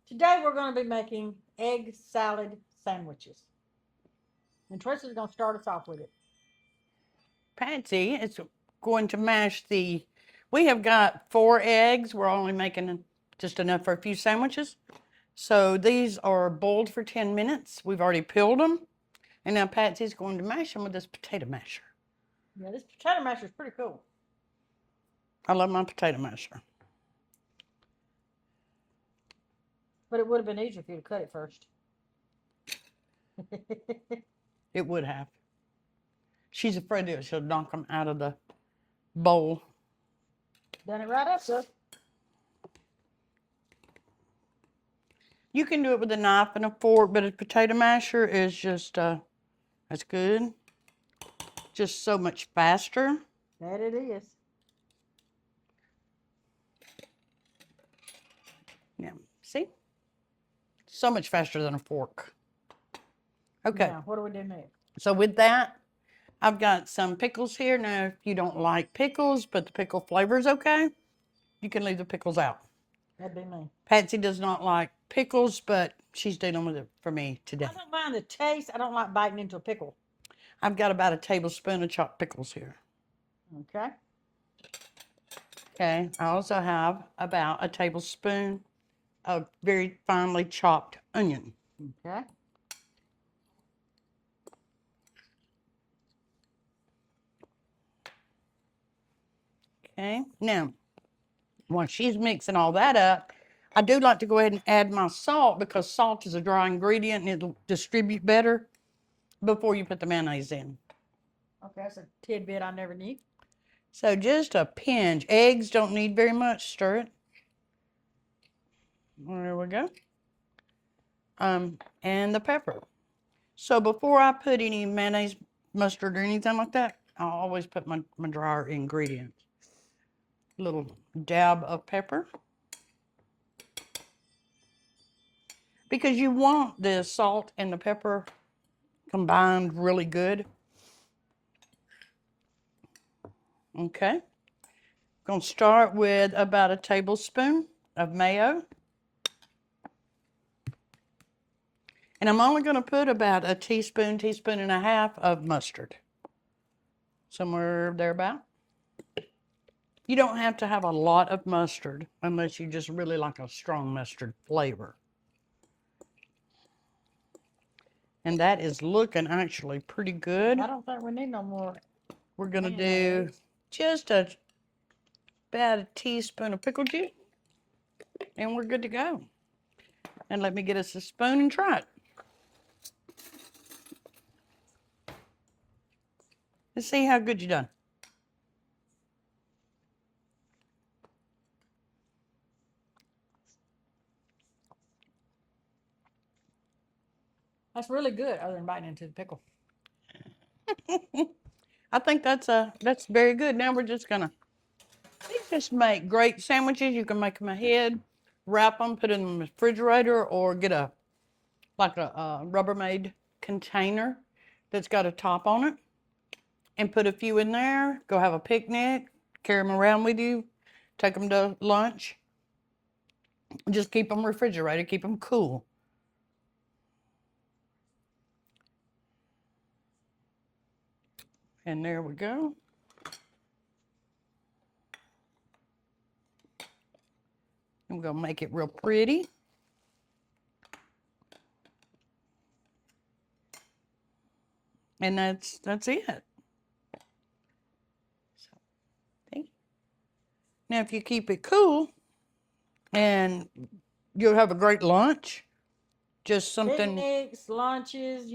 Today we're going to be making egg salad sandwiches. And Tristan's going to start us off with it. Patsy is going to mash we have got 4 eggs. We're only making just enough for a few sandwiches. So these are boiled for 10 minutes. We've already peeled them. And now Patsy's going to mash them with this potato masher. Yeah, this potato masher is pretty cool. I love my potato masher. But it would have been easier for you to cut it first. It would have. She's afraid that she'll knock them out of the bowl. Done it right up, sir. You can do it with a knife and a fork, but a potato masher is just, that's good. Just so much faster. That it is. Yeah, see? So much faster than a fork. Okay. Now, what do we do next? So with that, I've got some pickles here. Now, if you don't like pickles, but the pickle flavor is okay, you can leave the pickles out. That'd be me. Patsy does not like pickles, but she's dealing with it for me today. I don't mind the taste. I don't like biting into a pickle. I've got about a tablespoon of chopped pickles here. Okay. Okay, I also have about a tablespoon of very finely chopped onion. Okay. Okay, now, while she's mixing all that up, I do like to go ahead and add my salt because salt is a dry ingredient and it'll distribute better before you put the mayonnaise in. Okay, that's a tidbit I never knew. So just a pinch. Eggs don't need very much. Stir it. There we go. And the pepper. So before I put any mayonnaise, mustard, or anything like that, I'll always put my drier ingredients. A little dab of pepper. Because you want the salt and the pepper combined really good. Okay. Going to start with about a tablespoon of mayo. And I'm only going to put about a teaspoon, teaspoon and a half of mustard. Somewhere thereabout. You don't have to have a lot of mustard unless you just really like a strong mustard flavor. And that is looking actually pretty good. I don't think we need no more. We're going to do just about a teaspoon of pickle juice. And we're good to go. And let me get us a spoon and try it. Let's see how good you done. That's really good, other than biting into the pickle. I think that's very good. Now we're just gonna just make great sandwiches. You can make them ahead, wrap them, put them in the refrigerator, or get a Rubbermaid container that's got a top on it, and put a few in there. Go have a picnic, carry them around with you, take them to lunch. Just keep them refrigerated, keep them cool. And there we go. I'm going to make it real pretty. And that's it. So, see? Now, if you keep it cool, and you'll have a great lunch. Just something. Picnics, lunches,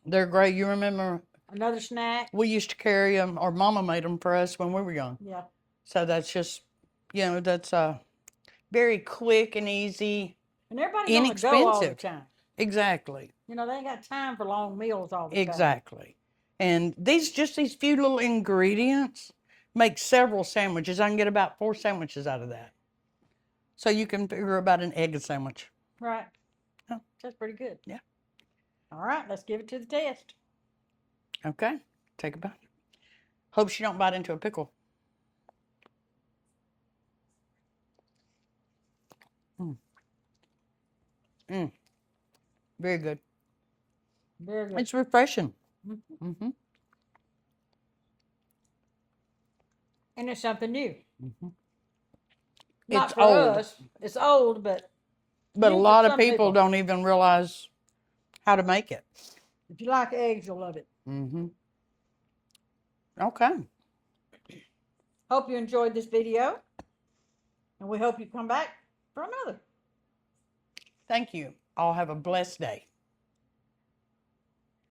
They're great. You remember another snack. we used to carry them, or Mama made them for us when we were young. Yeah. So that's just, that's very quick and easy. And everybody's on the go all the time. Exactly. They ain't got time for long meals all the time. Exactly. And these few little ingredients make several sandwiches. I can get about 4 sandwiches out of that. So you can figure about an egg sandwich. Right. Oh. That's pretty good. Yeah. All right, let's give it to the test. Okay. Take a bite. Hope she don't bite into a pickle. Very good. Very good. It's refreshing. Mhm. Mm-hmm. And it's something new. Mm-hmm. Not It's for old, us. It's old, but but a new for lot of some people don't even realize how to make it. If you like eggs, you'll love it. Mm-hmm. Okay. Hope you enjoyed this video, and we hope you come back for another. Thank you. All have a blessed day.